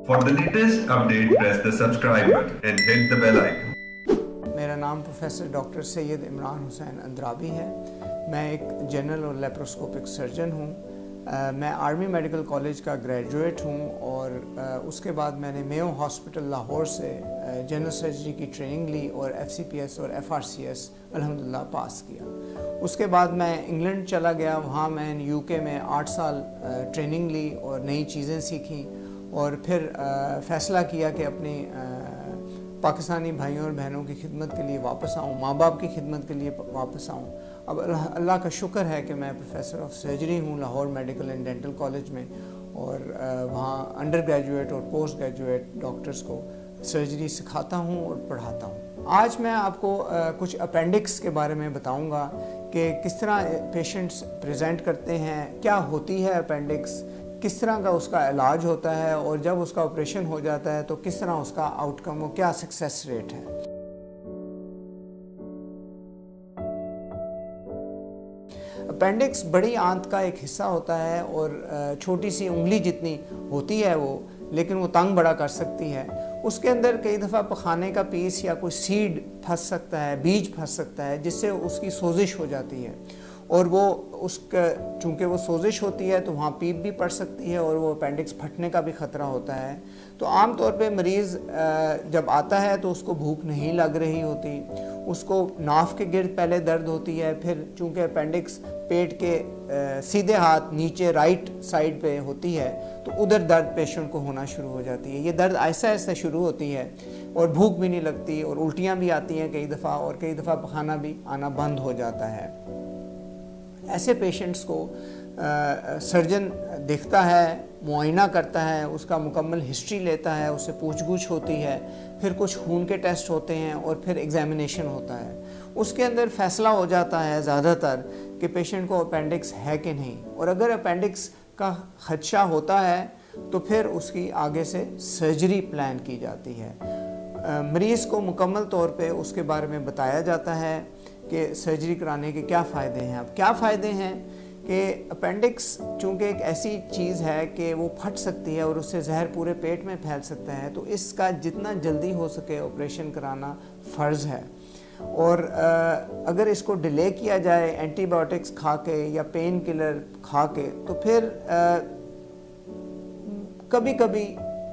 For the latest update, press the subscribe button and hit the bell icon. मेरा नाम professor doctor Syed Imran Hussain Andrabi है। मैं एक जनरल और लेप्रोस्कोपिक सर्जन हूँ। मैं आर्मी मेडिकल कॉलेज का ग्रेजुएट हूँ और उसके बाद मैंने मेयो हॉस्पिटल लाहौर से जनरल सर्जरी की ट्रेनिंग ली और FCPS और FRCS अल्हम्दुलिल्लाह पास किया। उसके बाद मैं इंग्लैंड चला गया। वहाँ मैंने UK में 8 साल ट्रेनिंग ली और नई चीज़ें सीखी और फिर फ़ैसला किया कि अपनी पाकिस्तानी भाइयों और बहनों की खिदमत के लिए वापस आऊँ, माँ बाप की खिदमत के लिए वापस आऊँ। अब अल्लाह का शुक्र है कि मैं प्रोफेसर ऑफ सर्जरी हूँ Lahore medical and dental college में और वहाँ अंडर ग्रेजुएट और पोस्ट ग्रेजुएट डॉक्टर्स को सर्जरी सिखाता हूँ और पढ़ाता हूँ। आज मैं आपको कुछ अपेंडिक्स के बारे में बताऊँगा कि किस तरह पेशेंट्स प्रेजेंट करते हैं, क्या होती है अपेंडिक्स, किस तरह का उसका इलाज होता है और जब उसका ऑपरेशन हो जाता है तो किस तरह उसका आउटकम और क्या सक्सेस रेट है। अपेंडिक्स बड़ी आंत का एक हिस्सा होता है और छोटी सी उंगली जितनी होती है वो, लेकिन वो तंग बड़ा कर सकती है। उसके अंदर कई दफ़ा पखाने का पीस या कोई सीड फंस सकता है, बीज फंस सकता है, जिससे उसकी सोजिश हो जाती है और वो उसका चूँकि वो सोजिश होती है तो वहाँ पीप भी पड़ सकती है और वो अपेंडिक्स फटने का भी ख़तरा होता है। तो आम तौर पे मरीज़ जब आता है तो उसको भूख नहीं लग रही होती, उसको नाफ के गिर्द पहले दर्द होती है, फिर चूँकि अपेंडिक्स पेट के सीधे हाथ नीचे राइट साइड पे होती है तो उधर दर्द पेशेंट को होना शुरू हो जाती है। ये दर्द आहिस्ता आहिस्ता शुरू होती है और भूख भी नहीं लगती और उल्टियाँ भी आती हैं कई दफ़ा और कई दफ़ा पखाना भी आना बंद हो जाता है। ऐसे पेशेंट्स को सर्जन देखता है, मुआयना करता है, उसका मुकम्मल हिस्ट्री लेता है, उससे पूछ-गूछ होती है, फिर कुछ खून के टेस्ट होते हैं और फिर एग्जामिनेशन होता है। उसके अंदर फैसला हो जाता है ज़्यादातर कि पेशेंट को अपेंडिक्स है कि नहीं, और अगर अपेंडिक्स का खदशा होता है तो फिर उसकी आगे से सर्जरी प्लान की जाती है। मरीज़ को मुकम्मल तौर पे उसके बारे में बताया जाता है कि सर्जरी कराने के क्या फ़ायदे हैं। अब क्या फ़ायदे हैं कि अपेंडिक्स चूँकि एक ऐसी चीज़ है कि वो फट सकती है और उससे जहर पूरे पेट में फैल सकता है, तो इसका जितना जल्दी हो सके ऑपरेशन कराना फ़र्ज़ है। और अगर इसको डिले किया जाए एंटीबायोटिक्स खा के या पेन किलर खा के तो फिर कभी कभी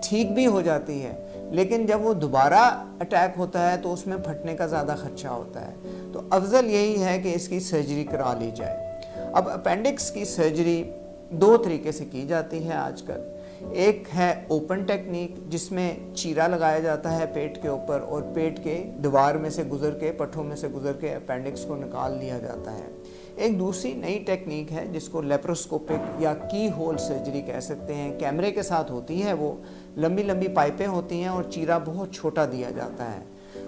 ठीक भी हो जाती है, लेकिन जब वो दोबारा अटैक होता है तो उसमें फटने का ज़्यादा खर्चा होता है। तो अफजल यही है कि इसकी सर्जरी करा ली जाए। अब अपेंडिक्स की सर्जरी 2 तरीके से की जाती है आजकल। एक है ओपन टेक्निक जिसमें चीरा लगाया जाता है पेट के ऊपर और पेट के दीवार में से गुजर के, पट्ठों में से गुजर के अपेंडिक्स को निकाल लिया जाता है। एक दूसरी नई टेक्निक है जिसको लेप्रोस्कोपिक या की होल सर्जरी कह सकते हैं। कैमरे के साथ होती है, वो लंबी लंबी पाइपें होती हैं और चीरा बहुत छोटा दिया जाता है।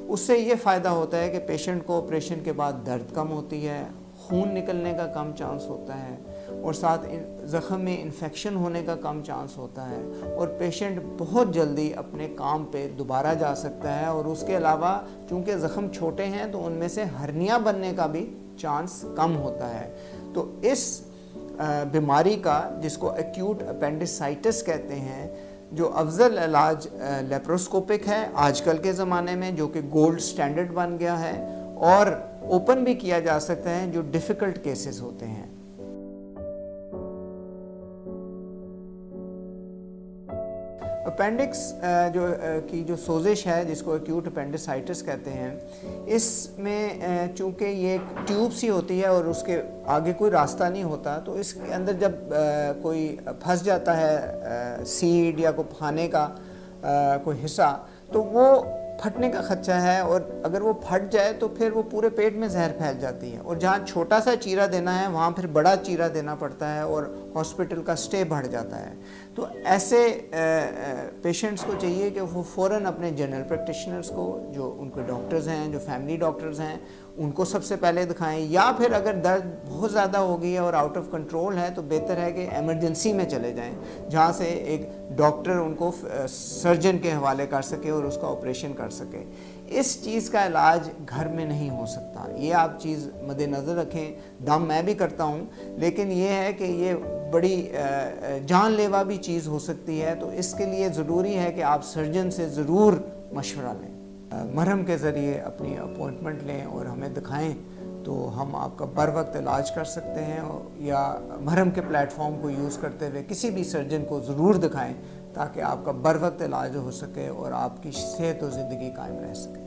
उससे ये फ़ायदा होता है कि पेशेंट को ऑपरेशन के बाद दर्द कम होती है, खून निकलने का कम चांस होता है और साथ ज़ख़म में इन्फेक्शन होने का कम चांस होता है और पेशेंट बहुत जल्दी अपने काम पे दोबारा जा सकता है। और उसके अलावा चूँकि ज़ख़म छोटे हैं तो उनमें से हर्निया बनने का भी चांस कम होता है। तो इस बीमारी का, जिसको एक्यूट अपेंडिसाइटिस कहते हैं, जो अफजल इलाज लेप्रोस्कोपिक है आजकल के ज़माने में, जो कि गोल्ड स्टैंडर्ड बन गया है, और ओपन भी किया जा सकता है जो डिफ़िकल्ट केसेस होते हैं। अपेंडिक्स जो सोजिश है जिसको एक्यूट अपेंडिसाइटिस कहते हैं, इसमें चूँकि ये एक ट्यूब सी होती है और उसके आगे कोई रास्ता नहीं होता, तो इसके अंदर जब कोई फंस जाता है सीड या कोई खाने का कोई हिस्सा, तो वो फटने का खदशा है और अगर वो फट जाए तो फिर वो पूरे पेट में जहर फैल जाती है और जहाँ छोटा सा चीरा देना है वहाँ फिर बड़ा चीरा देना पड़ता है और हॉस्पिटल का स्टे बढ़ जाता है। तो ऐसे पेशेंट्स को चाहिए कि वो फ़ौरन अपने जनरल प्रैक्टिशनर्स को, जो उनके डॉक्टर्स हैं, जो फैमिली डॉक्टर्स हैं, उनको सबसे पहले दिखाएं, या फिर अगर दर्द बहुत ज़्यादा हो गई है और आउट ऑफ कंट्रोल है तो बेहतर है कि एमरजेंसी में चले जाएं, जहाँ से एक डॉक्टर उनको सर्जन के हवाले कर सके और उसका ऑपरेशन कर सके। اس چیز کا علاج گھر میں نہیں ہو سکتا. یہ آپ چیز مد نظر رکھیں. دم میں بھی کرتا ہوں لیکن یہ ہے کہ یہ بڑی جان لیوا بھی چیز ہو سکتی ہے, تو اس کے لیے ضروری ہے کہ آپ سرجن سے ضرور مشورہ لیں. مرہم کے ذریعے اپنی اپوائنٹمنٹ لیں اور ہمیں دکھائیں تو ہم آپ کا بر وقت علاج کر سکتے ہیں, یا مرہم کے پلیٹ فارم کو یوز کرتے ہوئے کسی بھی سرجن کو ضرور دکھائیں تاکہ آپ کا بر وقت علاج ہو سکے اور آپ کی صحت و زندگی قائم رہ سکے.